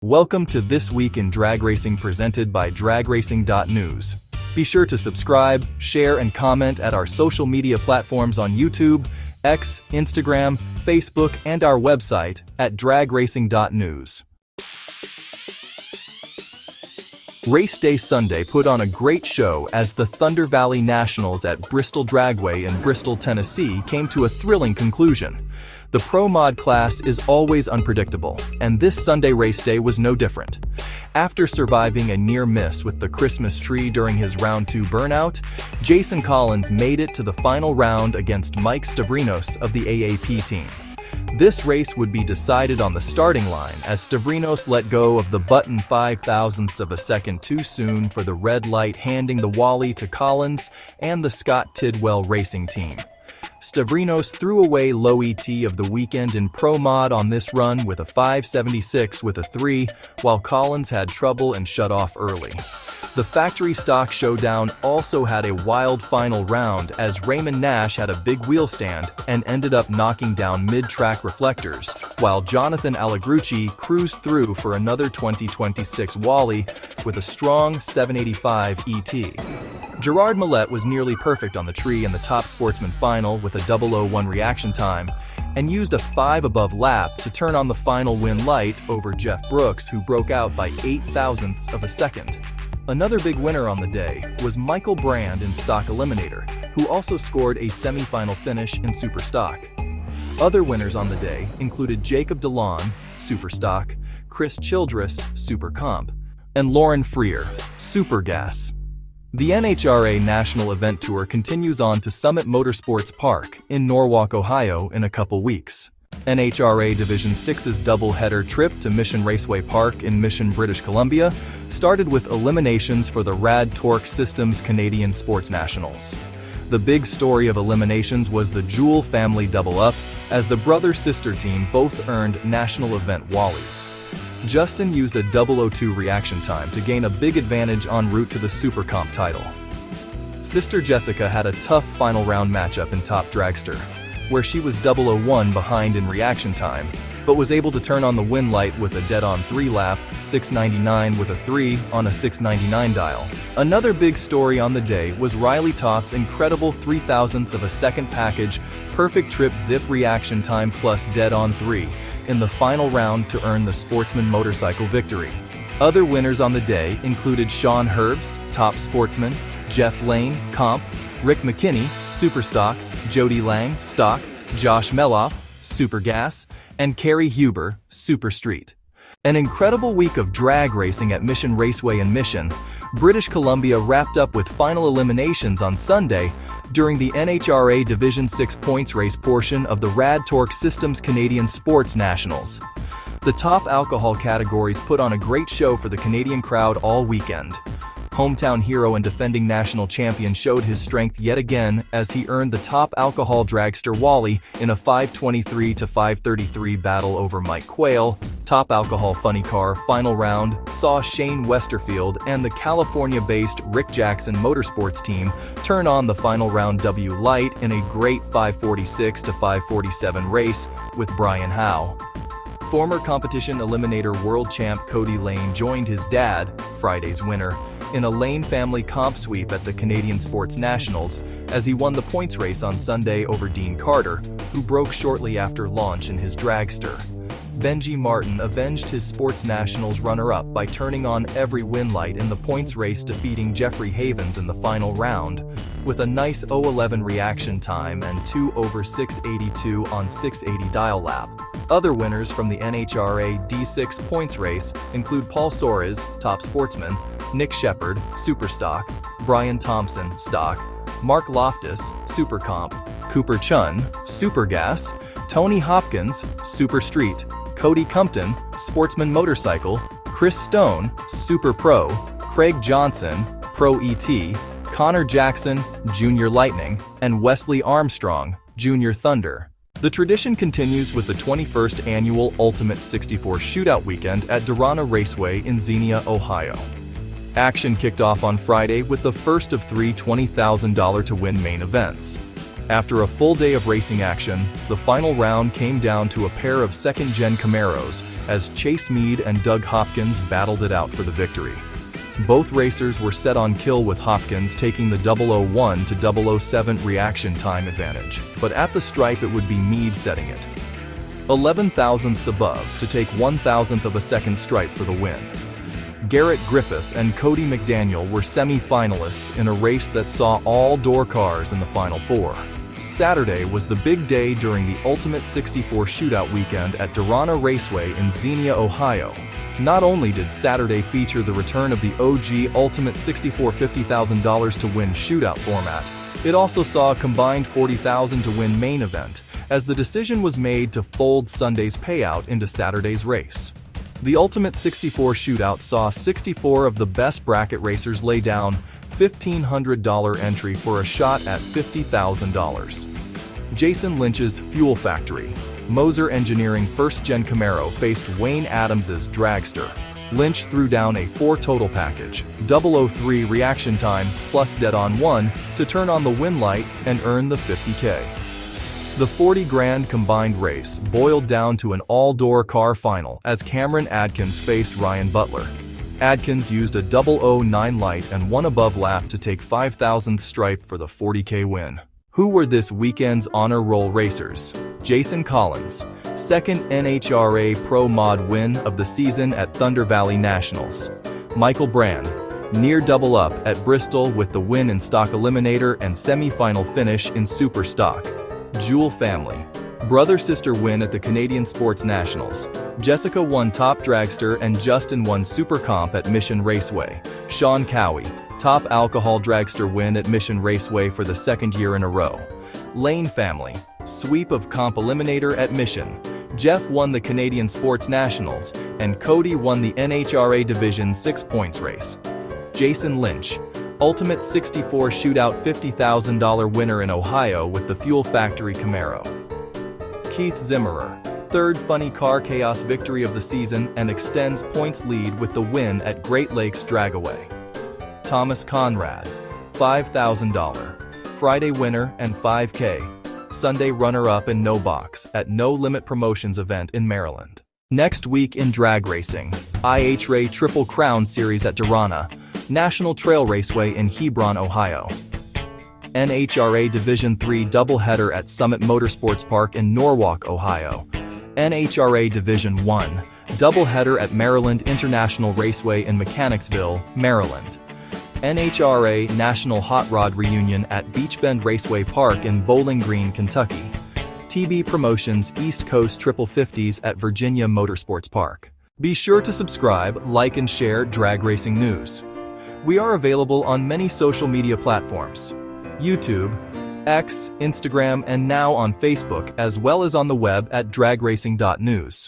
Welcome to This Week in Drag Racing presented by dragracing.news. Be sure to subscribe, share, and comment at our social media platforms on YouTube, X, Instagram, Facebook, and our website at dragracing.news. Race Day Sunday put on a great show as the Thunder Valley Nationals at Bristol Dragway in Bristol, Tennessee came to a thrilling conclusion. The Pro Mod class is always unpredictable, and this Sunday race day was no different. After surviving a near miss with the Christmas tree during his Round 2 burnout, Jason Collins made it to the final round against Mike Stavrinos of the AAP team. This race would be decided on the starting line as Stavrinos let go of the button 0.005 of a second too soon for the red light, handing the Wally to Collins and the Scott Tidwell racing team. Stavrinos threw away low ET of the weekend in Pro Mod on this run with a 5.76 with a 3, while Collins had trouble and shut off early. The factory stock showdown also had a wild final round as Raymond Nash had a big wheel stand and ended up knocking down mid-track reflectors, while Jonathan Allegrucci cruised through for another 2026 Wally with a strong 7.85 ET. Gerard Millette was nearly perfect on the tree in the Top Sportsman final with a 001 reaction time and used a 5 above lap to turn on the final win light over Jeff Brooks, who broke out by 0.08 of a second. Another big winner on the day was Michael Brand in Stock Eliminator, who also scored a semi-final finish in Super Stock. Other winners on the day included Jacob DeLon, Super Stock, Chris Childress, Super Comp, and Lauren Freer, Super Gas. The NHRA National Event Tour continues on to Summit Motorsports Park in Norwalk, Ohio in a couple weeks. NHRA Division 6's double-header trip to Mission Raceway Park in Mission, British Columbia started with eliminations for the Rad Torque Systems Canadian SportsNationals. The big story of eliminations was the Jewel family double-up, as the brother-sister team both earned national event Wallies. Justin used a 002 reaction time to gain a big advantage en route to the Super Comp title. Sister Jessica had a tough final round matchup in Top Dragster, where she was 001 behind in reaction time, but was able to turn on the win light with a dead-on 3-lap, 6.99 with a 3 on a 6.99 dial. Another big story on the day was Riley Toth's incredible 0.003 of a second package, perfect trip zip reaction time plus dead-on 3 in the final round to earn the Sportsman motorcycle victory. Other winners on the day included Sean Herbst, Top Sportsman, Jeff Lane, Comp, Rick McKinney, Super Stock, Jody Lang, Stock, Josh Meloff, Super Gas, and Carrie Huber, Super Street. An incredible week of drag racing at Mission Raceway in Mission, British Columbia wrapped up with final eliminations on Sunday during the NHRA Division 6 points race portion of the Rad Torque Systems Canadian SportsNationals. The top alcohol categories put on a great show for the Canadian crowd all weekend. Hometown hero and defending national champion showed his strength yet again as he earned the top alcohol dragster Wally in a 5.23 to 5.33 battle over Mike Quayle. Top alcohol funny car final round saw Shane Westerfield and the California-based Rick Jackson Motorsports team turn on the final round W light in a great 5.46 to 5.47 race with Brian Howe. Former competition eliminator world champ Cody Lane joined his dad, Friday's winner, in a Lane family comp sweep at the Canadian SportsNationals as he won the points race on Sunday over Dean Carter, who broke shortly after launch in his dragster. Benji Martin avenged his SportsNationals runner-up by turning on every win light in the points race, defeating Jeffrey Havens in the final round with a nice 0.11 reaction time and 2 over 6.82 on 6.80 dial lap. Other winners from the NHRA D6 points race include Paul Soares, Top Sportsman, Nick Shepard, Super Stock, Brian Thompson, Stock, Mark Loftus, Super Comp, Cooper Chun, Super Gas, Tony Hopkins, Super Street, Cody Compton, Sportsman Motorcycle, Chris Stone, Super Pro, Craig Johnson, Pro ET, Connor Jackson, Junior Lightning, and Wesley Armstrong, Junior Thunder. The tradition continues with the 21st annual Ultimate 64 Shootout weekend at Darana Raceway in Xenia, Ohio. Action kicked off on Friday with the first of 3 $20,000 to win main events. After a full day of racing action, the final round came down to a pair of second-gen Camaros as Chase Meade and Doug Hopkins battled it out for the victory. Both racers were set on kill, with Hopkins taking the 001 to 007 reaction time advantage, but at the stripe it would be Meade setting it 11 thousandths above to take 1,000th of a second stripe for the win. Garrett Griffith and Cody McDaniel were semi-finalists in a race that saw all door cars in the Final Four. Saturday was the big day during the Ultimate 64 Shootout weekend at Darana Raceway in Xenia, Ohio. Not only did Saturday feature the return of the OG Ultimate 64 $50,000 to win shootout format, it also saw a combined $40,000 to win main event, as the decision was made to fold Sunday's payout into Saturday's race. The Ultimate 64 Shootout saw 64 of the best bracket racers lay down $1,500 entry for a shot at $50,000. Jason Lynch's Fuel Factory, Moser Engineering first-gen Camaro faced Wayne Adams's Dragster. Lynch threw down a 4 total package, 003 reaction time plus dead on 1 to turn on the win light and earn the $50K. The 40 grand combined race boiled down to an all-door car final as Cameron Adkins faced Ryan Butler. Adkins used a 009 light and 1 above lap to take 5,000th stripe for the $40K win. Who were this weekend's honor roll racers? Jason Collins, second NHRA Pro Mod win of the season at Thunder Valley Nationals. Michael Brand, near double up at Bristol with the win in Stock Eliminator and semi-final finish in Super Stock. Jewel family, brother-sister win at the Canadian SportsNationals. Jessica won Top Dragster and Justin won Super Comp at Mission Raceway. Sean Cowie, Top Alcohol Dragster win at Mission Raceway for the 2nd year in a row. Lane family, sweep of Comp Eliminator at Mission. Jeff won the Canadian SportsNationals, and Cody won the NHRA Division 6 points race. Jason Lynch, Ultimate 64 Shootout $50,000 winner in Ohio with the Fuel Factory Camaro. Keith Zimmerer, 3rd Funny Car Chaos victory of the season and extends points lead with the win at Great Lakes Dragway. Thomas Conrad, $5,000 Friday winner and $5K Sunday runner-up in No Box at No Limit Promotions event in Maryland. Next week in drag racing, NHRA Triple Crown Series at Darana, National Trail Raceway in Hebron, Ohio. NHRA Division III doubleheader at Summit Motorsports Park in Norwalk, Ohio. NHRA Division I doubleheader at Maryland International Raceway in Mechanicsville, Maryland. NHRA National Hot Rod Reunion at Beach Bend Raceway Park in Bowling Green, Kentucky. TB Promotions East Coast Triple 50s at Virginia Motorsports Park. Be sure to subscribe, like and share drag racing news. We are available on many social media platforms: YouTube, X, Instagram, and now on Facebook, as well as on the web at dragracing.news.